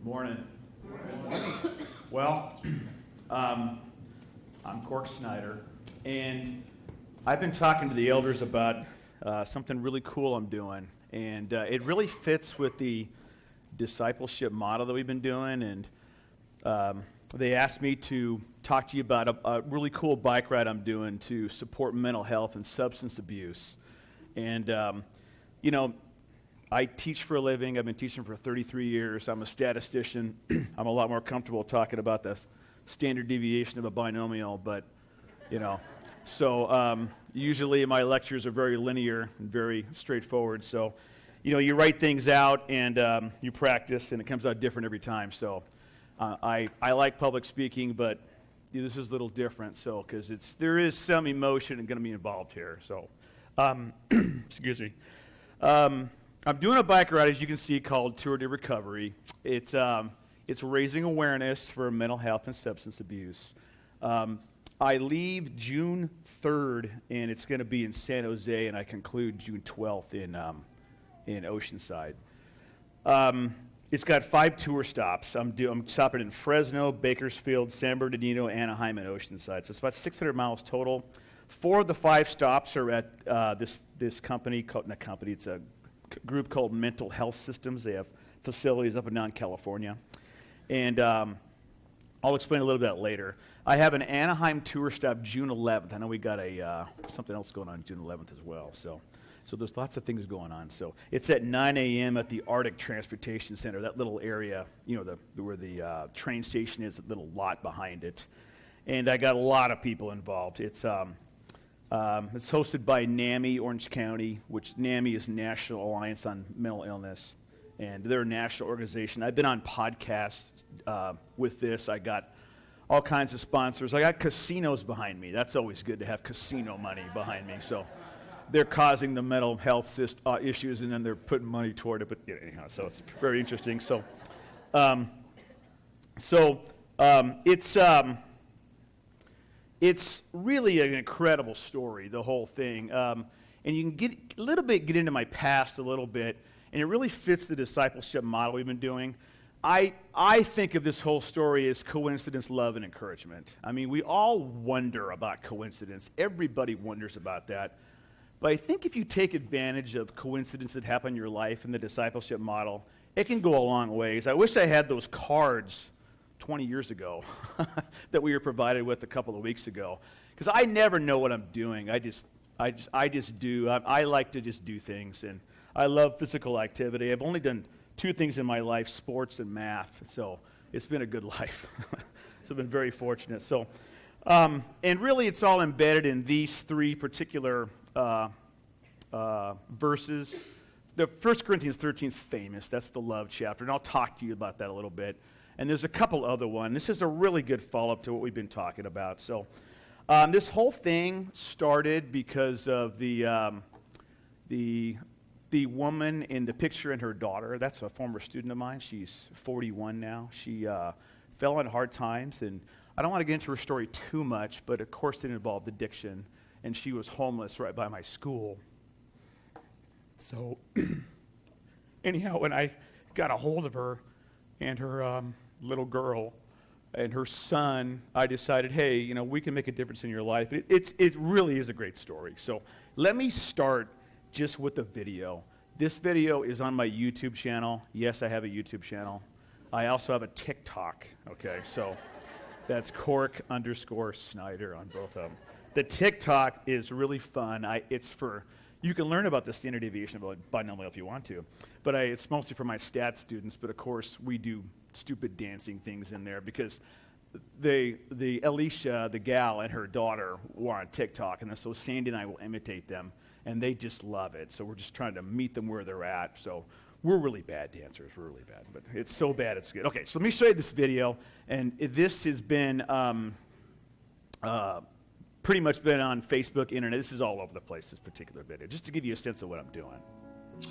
Morning. Well, I'm Cork Snyder, and I've been talking to the elders about something really cool I'm doing, and it really fits with the discipleship model that we've been doing, and they asked me to talk to you about a really cool bike ride I'm doing to support mental health and substance abuse. And, I teach for a living. I've been teaching for 33 years. I'm a statistician. I'm a lot more comfortable talking about the standard deviation of a binomial, but, so usually my lectures are very linear and very straightforward. So, you write things out and you practice, and it comes out different every time. So I like public speaking, but this is a little different, so because there is some emotion going to be involved here. So, excuse me. I'm doing a bike ride, as you can see, called Tour de Recovery. It's raising awareness for mental health and substance abuse. I leave June 3rd, and it's going to be in San Jose, and I conclude June 12th in Oceanside. It's got 5 tour stops. I'm stopping in Fresno, Bakersfield, San Bernardino, Anaheim, and Oceanside. So it's about 600 miles total. 4 of the 5 stops are at this company, it's a group called Mental Health Systems. They have facilities up and down California. And I'll explain a little bit later. I have an Anaheim tour stop June 11th. I know we got something else going on June 11th as well. So there's lots of things going on. So it's at 9 a.m. at the Arctic Transportation Center, that little area, where the train station is, a little lot behind it. And I got a lot of people involved. It's hosted by NAMI Orange County, which NAMI is National Alliance on Mental Illness, and they're a national organization. I've been on podcasts with this. I got all kinds of sponsors. I got casinos behind me. That's always good to have casino money behind me. So they're causing the mental health issues, and then they're putting money toward it. But anyhow, so it's very interesting. It's really an incredible story, the whole thing. And you can get into my past a little bit, and it really fits the discipleship model we've been doing. I think of this whole story as coincidence, love, and encouragement. I mean, we all wonder about coincidence. Everybody wonders about that. But I think if you take advantage of coincidences that happen in your life in the discipleship model, it can go a long ways. I wish I had those cards 20 years ago that we were provided with a couple of weeks ago, because I never know what I'm doing. I just do. I like to just do things, and I love physical activity. I've only done 2 things in my life: sports and math. So it's been a good life. So I've been very fortunate. So, and really, it's all embedded in these 3 particular verses. The 1 Corinthians 13 is famous. That's the love chapter, and I'll talk to you about that a little bit. And there's a couple other ones. This is a really good follow-up to what we've been talking about. So this whole thing started because of the woman in the picture and her daughter. That's a former student of mine. She's 41 now. She fell on hard times, and I don't want to get into her story too much, but of course it involved addiction, and she was homeless right by my school. So anyhow, when I got a hold of her and her little girl and her son, I decided, hey, we can make a difference in your life. It really is a great story. So let me start just with the video. This video is on my YouTube channel. Yes, I have a YouTube channel. I also have a TikTok, okay? So that's Cork_Snyder on both of them. The TikTok is really fun. You can learn about the standard deviation of binomial if you want to, but it's mostly for my stat students. But of course, we do stupid dancing things in there because the Alicia, the gal, and her daughter were on TikTok, and so Sandy and I will imitate them, and they just love it. So we're just trying to meet them where they're at. So we're really bad dancers. We're really bad, but it's so bad it's good. Okay, so let me show you this video, and this has been pretty much been on Facebook, internet. This is all over the place, this particular video, just to give you a sense of what I'm doing.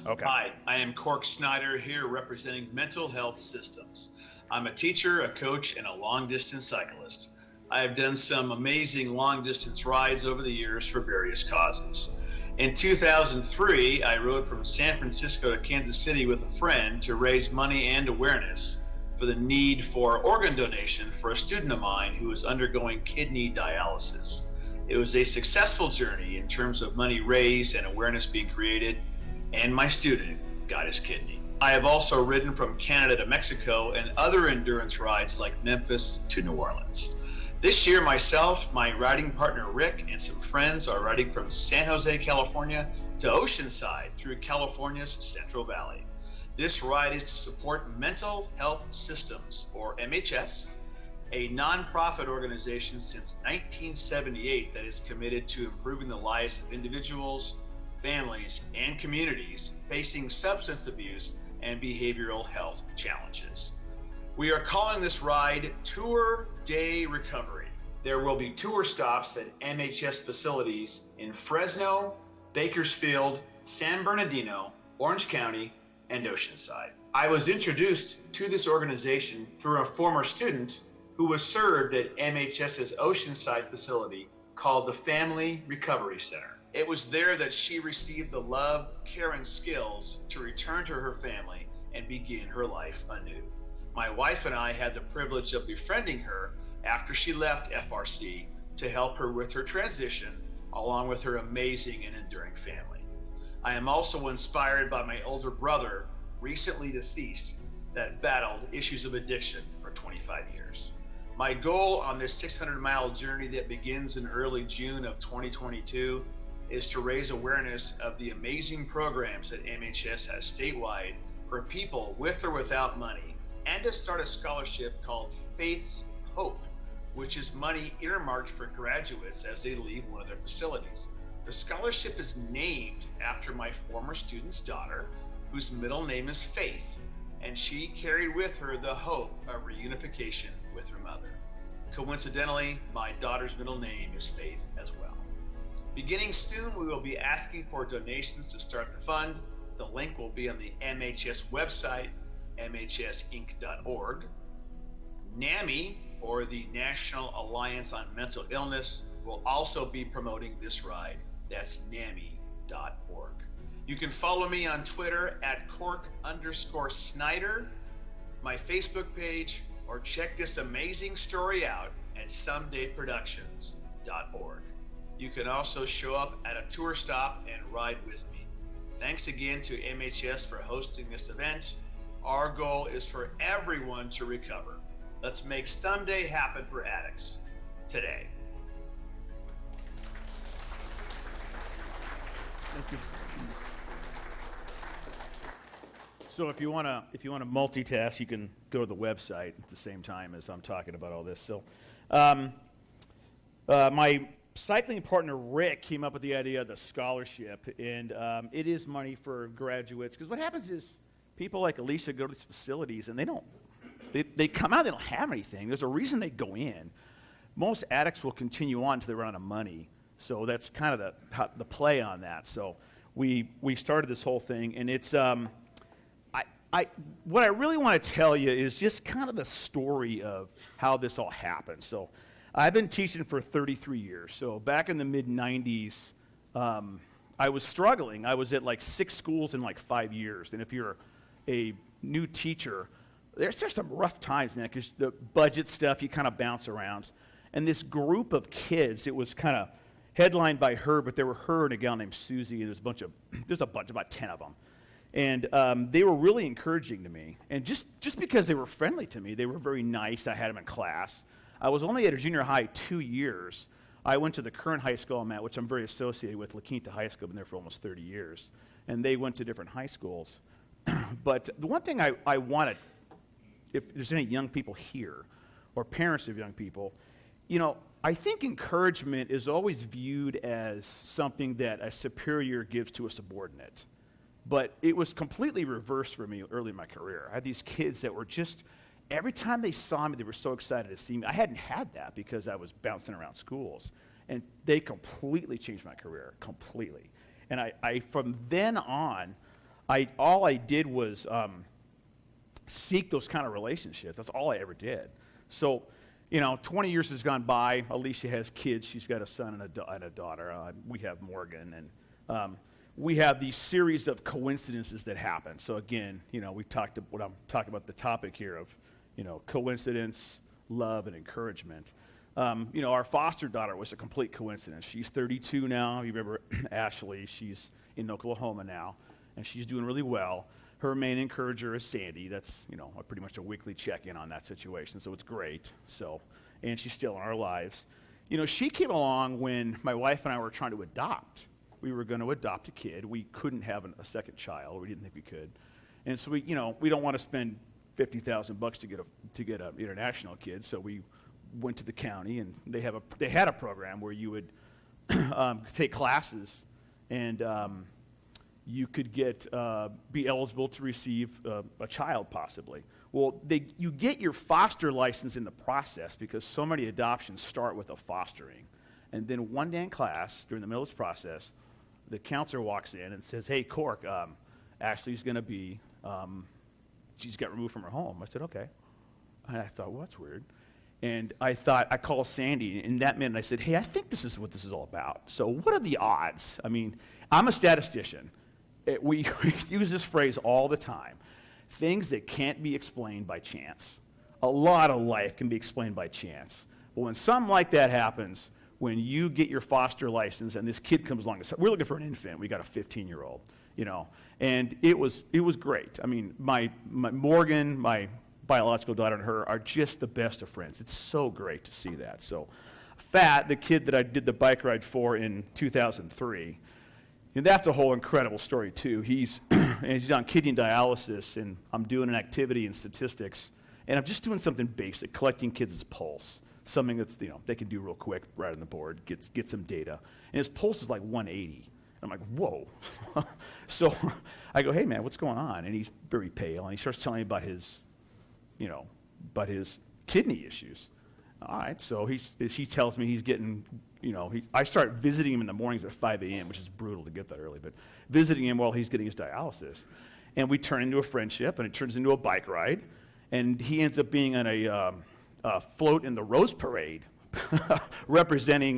Okay. Hi, I am Cork Snyder here representing Mental Health Systems. I'm a teacher, a coach, and a long-distance cyclist. I have done some amazing long-distance rides over the years for various causes. In 2003, I rode from San Francisco to Kansas City with a friend to raise money and awareness for for the need for organ donation for a student of mine who is undergoing kidney dialysis. It was a successful journey in terms of money raised and awareness being created, and my student got his kidney. I have also ridden from Canada to Mexico and other endurance rides like Memphis to New Orleans. This year, myself, my riding partner Rick, and some friends are riding from San Jose, California to Oceanside through California's Central Valley. This ride is to support Mental Health Systems, or MHS, a nonprofit organization since 1978 that is committed to improving the lives of individuals, families, and communities facing substance abuse and behavioral health challenges. We are calling this ride Tour Day Recovery. There will be tour stops at MHS facilities in Fresno, Bakersfield, San Bernardino, Orange County, and Oceanside. I was introduced to this organization through a former student who was served at MHS's Oceanside facility called the Family Recovery Center. It was there that she received the love, care, and skills to return to her family and begin her life anew. My wife and I had the privilege of befriending her after she left FRC to help her with her transition, along with her amazing and enduring family. I am also inspired by my older brother, recently deceased, that battled issues of addiction for 25 years. My goal on this 600-mile journey that begins in early June of 2022 is to raise awareness of the amazing programs that MHS has statewide for people with or without money, and to start a scholarship called Faith's Hope, which is money earmarked for graduates as they leave one of their facilities. The scholarship is named after my former student's daughter, whose middle name is Faith, and she carried with her the hope of reunification with her mother. Coincidentally, my daughter's middle name is Faith as well. Beginning soon, we will be asking for donations to start the fund. The link will be on the MHS website, mhsinc.org. NAMI, or the National Alliance on Mental Illness, will also be promoting this ride. That's NAMI.org. You can follow me on Twitter at Cork_Snyder, my Facebook page, or check this amazing story out at somedayproductions.org. You can also show up at a tour stop and ride with me. Thanks again to MHS for hosting this event. Our goal is for everyone to recover. Let's make someday happen for addicts today. Thank you. So if you want to multitask, you can go to the website at the same time as I'm talking about all this. So my cycling partner Rick came up with the idea of the scholarship, and it is money for graduates, because what happens is people like Alicia go to these facilities and they come out, they don't have anything. There's a reason they go in. Most addicts will continue on until they run out of money. So that's kind of the play on that. So we started this whole thing, and it's what I really want to tell you is just kind of the story of how this all happened. So I've been teaching for 33 years. So back in the mid-90s, I was struggling. I was at like 6 schools in like 5 years. And if you're a new teacher, there's some rough times, man, because the budget stuff, you kind of bounce around. And this group of kids, it was kind of headlined by her, but there were her and a gal named Susie, and there's about 10 of them. And they were really encouraging to me. And just because they were friendly to me, they were very nice. I had them in class. I was only at a junior high 2 years. I went to the current high school I'm at, which I'm very associated with, La Quinta High School. I've been there for almost 30 years. And they went to different high schools. But the one thing I wanted, if there's any young people here, or parents of young people, I think encouragement is always viewed as something that a superior gives to a subordinate. But it was completely reversed for me early in my career. I had these kids that were just, every time they saw me, they were so excited to see me. I hadn't had that because I was bouncing around schools. And they completely changed my career, completely. And I from then on, all I did was seek those kind of relationships. That's all I ever did. So, 20 years has gone by. Alicia has kids. She's got a son and a daughter. We have Morgan. And we have these series of coincidences that happen. So again, what I'm talking about, the topic here of, coincidence, love, and encouragement. Our foster daughter was a complete coincidence. She's 32 now. You remember Ashley, she's in Oklahoma now, and she's doing really well. Her main encourager is Sandy. That's, pretty much a weekly check-in on that situation, so it's great. And she's still in our lives. She came along when my wife and I were trying to adopt. We were going to adopt a kid. We couldn't have a second child. We didn't think we could. And so we don't want to spend $50,000 to get an international kid, so we went to the county, and they had a program where you would take classes, and you could be eligible to receive a child possibly. Well, you get your foster license in the process because so many adoptions start with a fostering, and then one day in class during the middle of this process, the counselor walks in and says, "Hey, Cork, Ashley's going to be, she's got removed from her home." I said, "Okay," and I thought, well, that's weird. And I called Sandy, and that minute I said, "Hey, I think this is what this is all about. So what are the odds?" I mean, I'm a statistician. We use this phrase all the time. Things that can't be explained by chance. A lot of life can be explained by chance. But when something like that happens, when you get your foster license and this kid comes along, we're looking for an infant. We got a 15-year-old, and it was great. I mean, my Morgan, my biological daughter, and her are just the best of friends. It's so great to see that. So, Fat, the kid that I did the bike ride for in 2003, and that's a whole incredible story too. He's on kidney dialysis, and I'm doing an activity in statistics, and I'm just doing something basic, collecting kids' pulse, something that's they can do real quick, right on the board, get some data, and his pulse is like 180. I'm like, whoa. So I go, "Hey man, what's going on?" And he's very pale, and he starts telling me about his kidney issues. All right, so he tells me he's getting, I start visiting him in the mornings at 5 a.m., which is brutal to get that early, but visiting him while he's getting his dialysis. And we turn into a friendship, and it turns into a bike ride, and he ends up being on a float in the Rose Parade, representing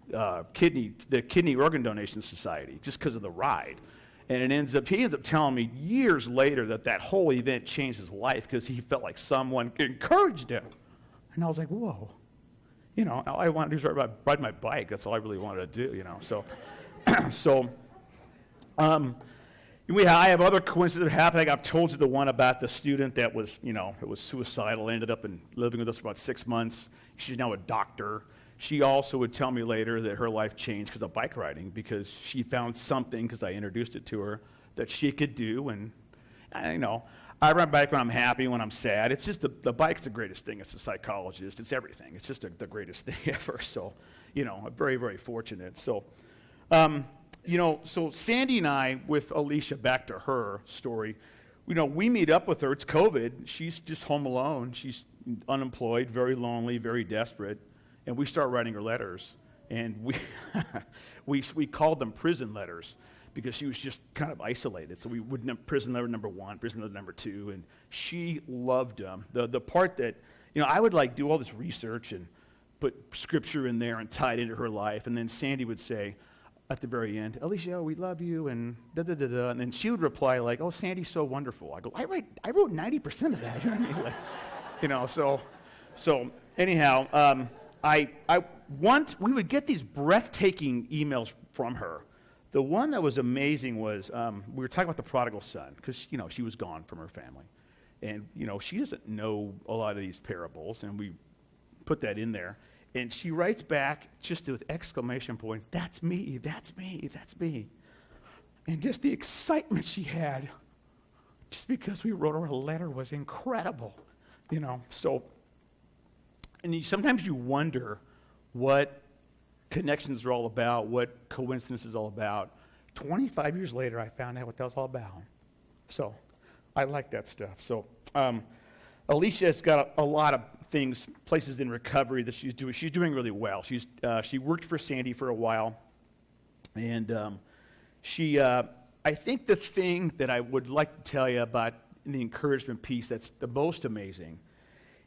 the Kidney Organ Donation Society, just because of the ride. And he ends up telling me years later that whole event changed his life because he felt like someone encouraged him. And I was like, whoa. All I wanted to do is ride my bike. That's all I really wanted to do, So, I have other coincidences happening. I've told you the one about the student that was, it was suicidal, ended up living with us for about 6 months. She's now a doctor. She also would tell me later that her life changed because of bike riding, because she found something, because I introduced it to her, that she could do. And, I ride bike when I'm happy, when I'm sad. It's just the bike's the greatest thing. It's a psychologist. It's everything. It's just the greatest thing ever. So, I'm very, very fortunate. So, so Sandy and I, with Alicia, back to her story, we meet up with her. It's COVID. She's just home alone. She's unemployed, very lonely, very desperate. And we start writing her letters, and we called them prison letters because she was just kind of isolated. So we would prison letter number 1, prison letter number 2, and she loved them. The part that, I would do all this research and put scripture in there and tie it into her life, and then Sandy would say at the very end, "Alicia, we love you," and da-da-da-da, and then she would reply like, "Oh, Sandy's so wonderful." I go, I wrote 90% of that, you know what I mean? So anyhow, we would get these breathtaking emails from her. The one that was amazing was, we were talking about the prodigal son, because, she was gone from her family. And, she doesn't know a lot of these parables, and we put that in there. And she writes back just with exclamation points, "That's me, that's me, that's me." And just the excitement she had, just because we wrote her a letter, was incredible, So, and sometimes you wonder what connections are all about, what coincidence is all about. 25 years later, I found out what that was all about. So I like that stuff. So Alicia's got a lot of places in recovery that she's doing. She's doing really well. She worked for Sandy for a while, and I think the thing that I would like to tell you about the encouragement piece that's the most amazing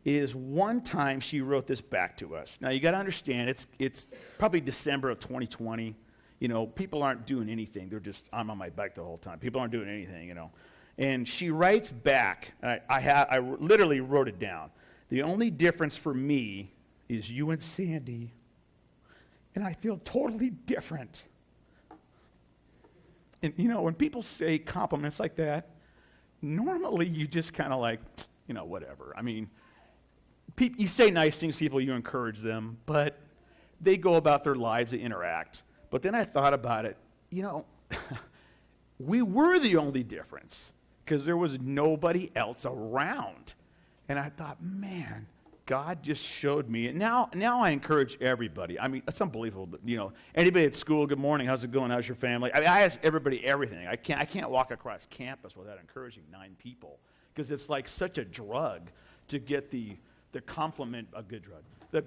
is one time she wrote this back to us. Now, you got to understand, it's probably December of 2020. People aren't doing anything. I'm on my bike the whole time. People aren't doing anything, And she writes back, I literally wrote it down. The only difference for me is you and Sandy, and I feel totally different. And, when people say compliments like that, normally you just kind of like, whatever. I mean, you say nice things to people, you encourage them, but they go about their lives, they interact. But then I thought about it, we were the only difference because there was nobody else around. And I thought, man, God just showed me. And now I encourage everybody. I mean, it's unbelievable. Anybody at school, good morning, how's it going? How's your family? I mean, I ask everybody everything. I can't walk across campus without encouraging 9 people because it's like such a drug to get the compliment, a good drug, to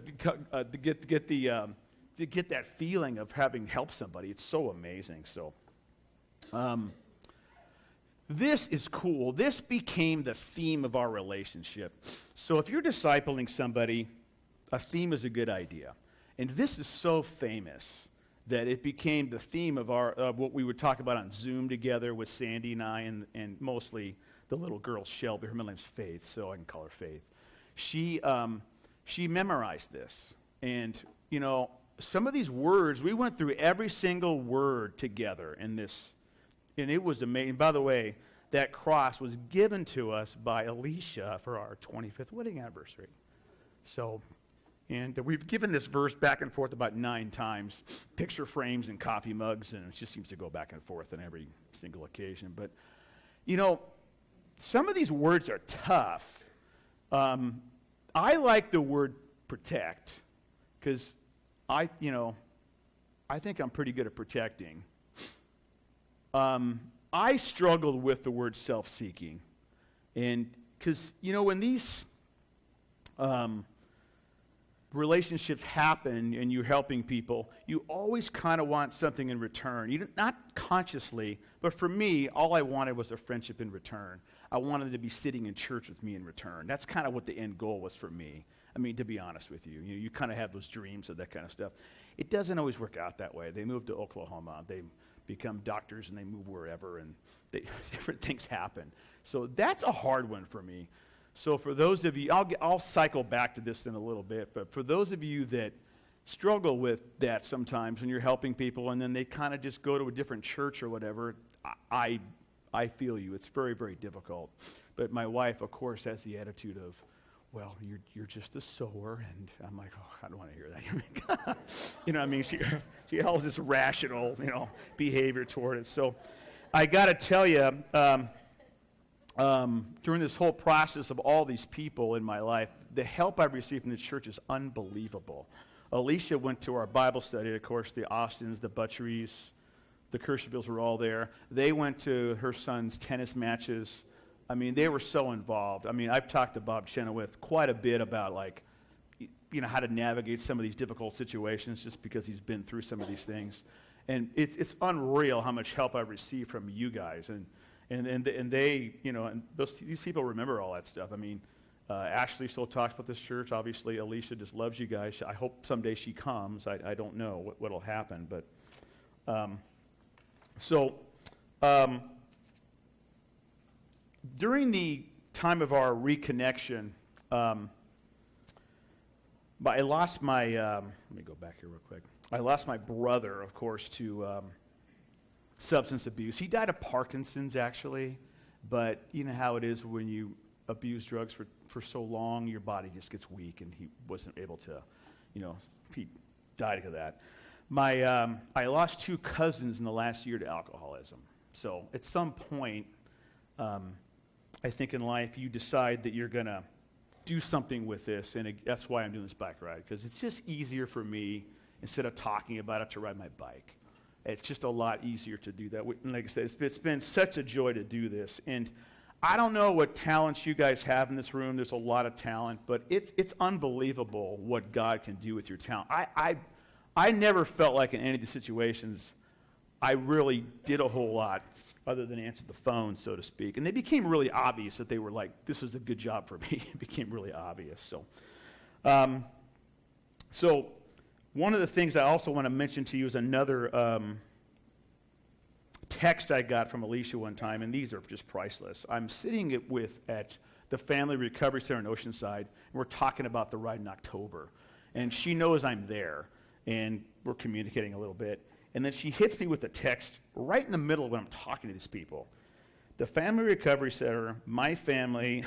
get that feeling of having helped somebody. It's so amazing. So, this is cool. This became the theme of our relationship. So if you're discipling somebody, a theme is a good idea. And this is so famous that it became the theme of what we would talk about on Zoom together with Sandy and I, and mostly the little girl Shelby. Her middle name's Faith, so I can call her Faith. She memorized this. And, some of these words, we went through every single word together in this. And it was amazing. By the way, that cross was given to us by Alicia for our 25th wedding anniversary. So, and we've given this verse back and forth about 9 times, picture frames and coffee mugs, and it just seems to go back and forth on every single occasion. But, some of these words are tough. I like the word protect because I think I'm pretty good at protecting. I struggled with the word self-seeking. And because, when these relationships happen and you're helping people, you always kind of want something in return. Not consciously, but for me, all I wanted was a friendship in return. I wanted them to be sitting in church with me in return. That's kind of what the end goal was for me. I mean, to be honest with you, you kind of have those dreams of that kind of stuff. It doesn't always work out that way. They move to Oklahoma. They become doctors and they move wherever, and different things happen. So that's a hard one for me. So for those of you, I'll cycle back to this in a little bit, but for those of you that struggle with that sometimes when you're helping people and then they kind of just go to a different church or whatever, I feel you. It's very, very difficult. But my wife, of course, has the attitude of, well, you're just a sower, and I'm like, oh, I don't want to hear that. I mean, she has this rational, behavior toward it. So I got to tell you, during this whole process of all these people in my life, the help I've received from the church is unbelievable. Alicia went to our Bible study, of course, the Austins, the Butcheries, the Kirschvilles were all there. They went to her son's tennis matches. I mean, they were so involved. I mean, I've talked to Bob Chenoweth quite a bit about, how to navigate some of these difficult situations just because he's been through some of these things. And it's unreal how much help I've received from you guys. And they, and these people remember all that stuff. I mean, Ashley still talks about this church. Obviously, Alicia just loves you guys. I hope someday she comes. I don't know what'll happen. But, during the time of our reconnection, I lost my, let me go back here real quick. I lost my brother, of course, to substance abuse. He died of Parkinson's, actually, but you know how it is when you abuse drugs for so long, your body just gets weak, and he wasn't able to, he died of that. I lost 2 cousins in the last year to alcoholism. So at some point, I think in life you decide that you're going to do something with this, and that's why I'm doing this bike ride, because it's just easier for me, instead of talking about it, to ride my bike. It's just a lot easier to do that. And like I said, it's been such a joy to do this. And I don't know what talents you guys have in this room. There's a lot of talent, but it's unbelievable what God can do with your talent. I never felt like in any of the situations I really did a whole lot other than answer the phone, so to speak. And they became really obvious that they were like, this is a good job for me. It became really obvious. So one of the things I also want to mention to you is another text I got from Alicia one time, and these are just priceless. I'm sitting at the Family Recovery Center in Oceanside, and we're talking about the ride in October. And she knows I'm there, and we're communicating a little bit. And then she hits me with a text right in the middle when I'm talking to these people. The Family Recovery Center, my family,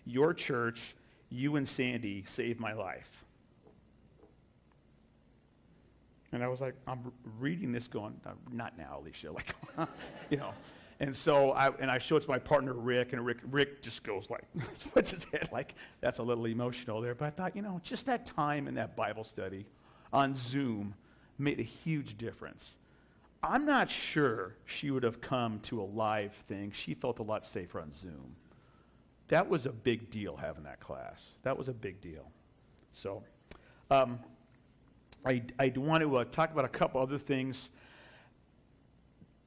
your church, you and Sandy saved my life. And I was like, I'm reading this going, not now, Alicia, like, you know. And so I show it to my partner, Rick, and Rick just goes like, puts his head like, that's a little emotional there. But I thought, you know, just that time in that Bible study on Zoom made a huge difference. I'm not sure she would have come to a live thing. She felt a lot safer on Zoom. That was a big deal, having that class. That was a big deal. So I want to talk about a couple other things.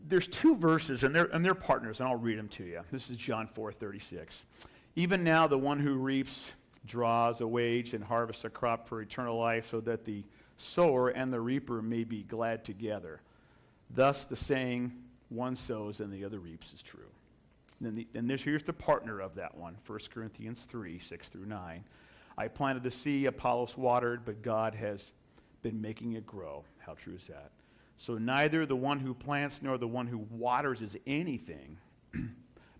There's two verses, and they're partners, and I'll read them to you. This is John 4:36. Even now the one who reaps draws a wage and harvests a crop for eternal life, so that the sower and the reaper may be glad together. Thus the saying, one sows and the other reaps, is true. And here's the partner of that one, 1 Corinthians 3:6-9. I planted the seed, Apollos watered, but God has been making it grow. How true is that? So neither the one who plants nor the one who waters is anything,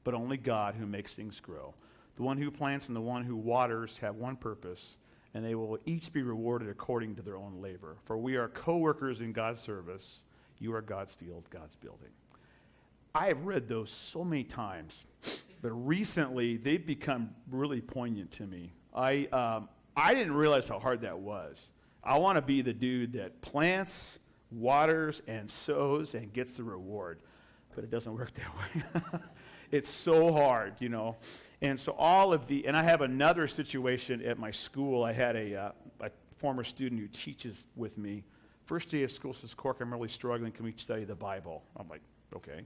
but only God who makes things grow. The one who plants and the one who waters have one purpose, and they will each be rewarded according to their own labor. For we are co-workers in God's service. You are God's field, God's building. I have read those so many times, but recently they've become really poignant to me. I didn't realize how hard that was. I want to be the dude that plants, waters, and sows and gets the reward, but it doesn't work that way. It's so hard, you know. And so and I have another situation at my school. I had a former student who teaches with me. First day of school says, Cork, I'm really struggling. Can we study the Bible? I'm like, okay.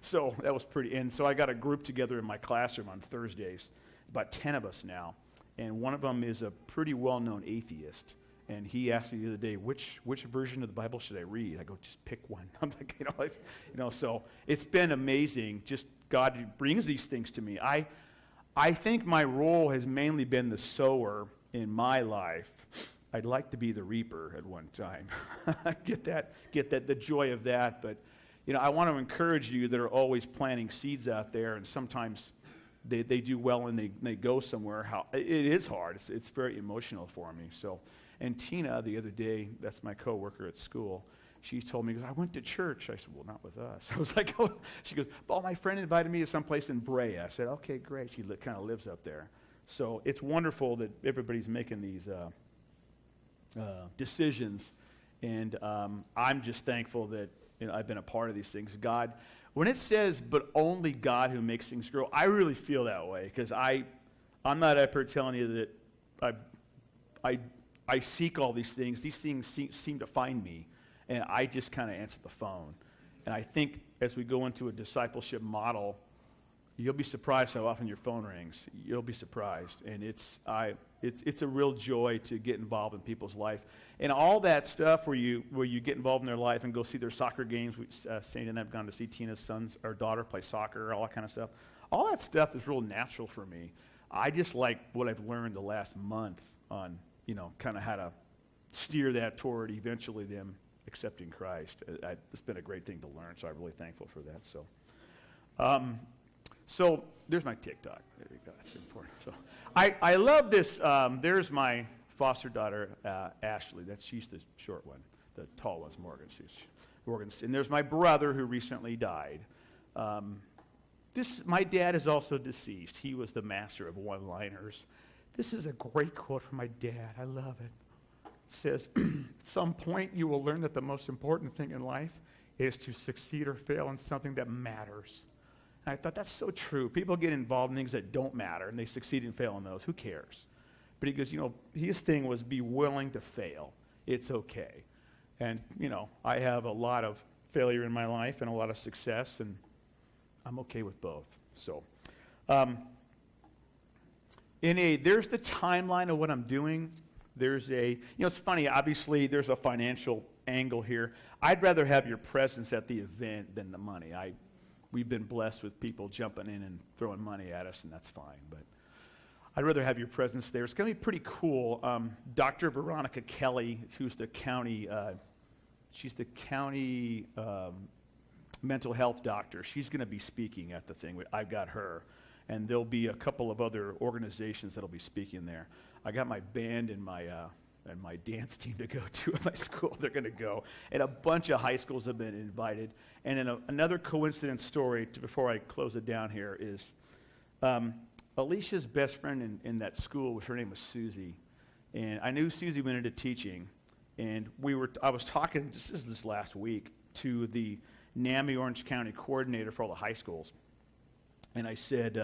So that was pretty, and so I got a group together in my classroom on Thursdays, about 10 of us now, and one of them is a pretty well-known atheist. And he asked me the other day, which version of the Bible should I read? I go, just pick one. I'm like, so it's been amazing. Just God brings these things to me. I think my role has mainly been the sower in my life. I'd like to be the reaper at one time. get that, the joy of that. But, I want to encourage you that are always planting seeds out there, and sometimes they do well and they go somewhere. It is hard. It's very emotional for me. So. And Tina, the other day, that's my coworker at school, she told me, I went to church. I said, well, not with us. I was like, oh. She goes, well, my friend invited me to someplace in Brea. I said, okay, great. She kind of lives up there. So it's wonderful that everybody's making these decisions. And I'm just thankful that I've been a part of these things. God, when it says, but only God who makes things grow, I really feel that way, because I'm not up here telling you that I seek all these things. These things seem to find me, and I just kind of answer the phone. And I think as we go into a discipleship model, you'll be surprised how often your phone rings. You'll be surprised, and it's a real joy to get involved in people's life, and all that stuff where you get involved in their life and go see their soccer games. Sandy and I have gone to see Tina's daughter play soccer, all that kind of stuff. All that stuff is real natural for me. I just like what I've learned the last month on kind of how to steer that toward eventually them accepting Christ. It's been a great thing to learn, so I'm really thankful for that. So there's my TikTok. There you go. That's important. So I love this. There's my foster daughter, Ashley. She's the short one. The tall one's Morgan. And there's my brother who recently died. My dad is also deceased. He was the master of one-liners. This is a great quote from my dad. I love it. It says, at some point you will learn that the most important thing in life is to succeed or fail in something that matters. And I thought that's so true. People get involved in things that don't matter, and they succeed and fail in those. Who cares? But he goes, his thing was be willing to fail. It's okay. And, I have a lot of failure in my life and a lot of success, and I'm okay with both. So, there's the timeline of what I'm doing. There's it's funny, obviously, there's a financial angle here. I'd rather have your presence at the event than the money. We've been blessed with people jumping in and throwing money at us, and that's fine. But I'd rather have your presence there. It's going to be pretty cool. Dr. Veronica Kelly, who's the county, she's the county mental health doctor. She's going to be speaking at the thing. I've got her. And there'll be a couple of other organizations that'll be speaking there. I got my band and my dance team to go to at my school. They're going to go. And a bunch of high schools have been invited. And then another coincidence story, before I close it down here, is Alicia's best friend in that school, her name was Susie. And I knew Susie went into teaching. And I was talking, just this last week, to the NAMI Orange County coordinator for all the high schools. And I said,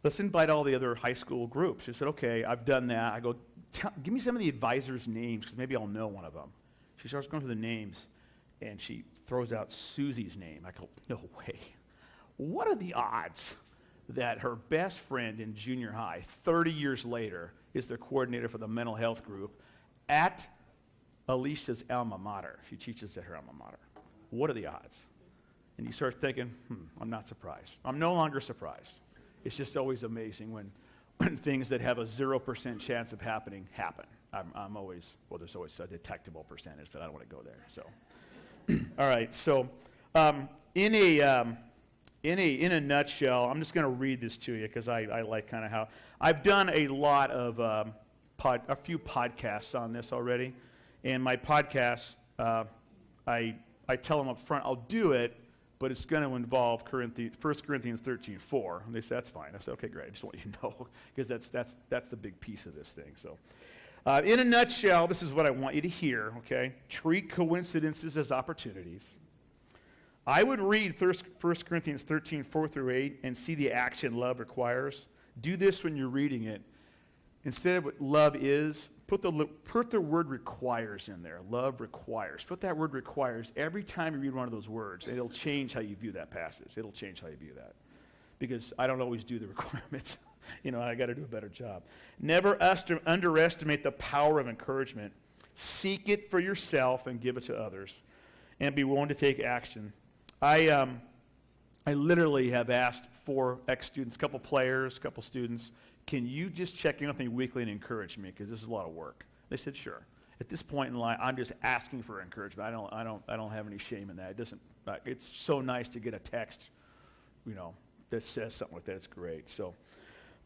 let's invite all the other high school groups. She said, okay, I've done that. I go, give me some of the advisors' names, because maybe I'll know one of them. She starts going through the names, and she throws out Susie's name. I go, no way. What are the odds that her best friend in junior high, 30 years later, is the coordinator for the mental health group at Alicia's alma mater? She teaches at her alma mater. What are the odds? And you start thinking, I'm not surprised. I'm no longer surprised. It's just always amazing when things that have a 0% chance of happening happen. I'm always, well, there's always a detectable percentage, but I don't want to go there. So, all right. So, in a nutshell, I'm just going to read this to you because I like kind of how I've done a lot of a few podcasts on this already, and my podcasts, I tell them up front, I'll do it, but it's going to involve 1 Corinthians 13:4. And they said, that's fine. I said, okay, great. I just want you to know, because that's the big piece of this thing. So, in a nutshell, this is what I want you to hear, okay? Treat coincidences as opportunities. I would read 1 Corinthians 13:4-8 and see the action love requires. Do this when you're reading it. Instead of what love is, put the word requires in there. Love requires. Put that word requires every time you read one of those words. It'll change how you view that passage. It'll change how you view that. Because I don't always do the requirements. I got to do a better job. Never underestimate the power of encouragement. Seek it for yourself and give it to others. And be willing to take action. I literally have asked 4 ex-students, a couple players, a couple students, can you just check in with me weekly and encourage me, because this is a lot of work? They said, sure. At this point in life, I'm just asking for encouragement. I don't have any shame in that. It doesn't. It's so nice to get a text, that says something like that. It's great. So,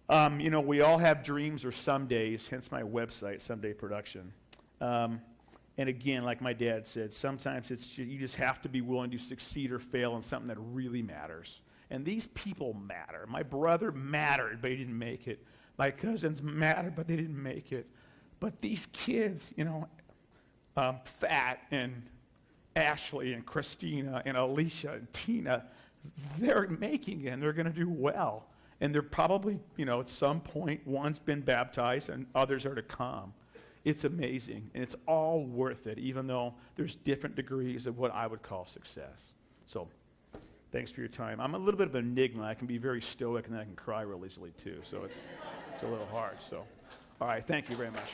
we all have dreams or some days. Hence my website, Someday Production. And again, like my dad said, sometimes you just have to be willing to succeed or fail in something that really matters. And these people matter. My brother mattered, but he didn't make it. My cousins mattered, but they didn't make it. But these kids, Fat and Ashley and Christina and Alicia and Tina, they're making it, and they're going to do well. And they're probably, at some point, one's been baptized and others are to come. It's amazing, and it's all worth it, even though there's different degrees of what I would call success. So, thanks for your time. I'm a little bit of an enigma. I can be very stoic, and then I can cry real easily, too. So it's a little hard. So, all right, thank you very much.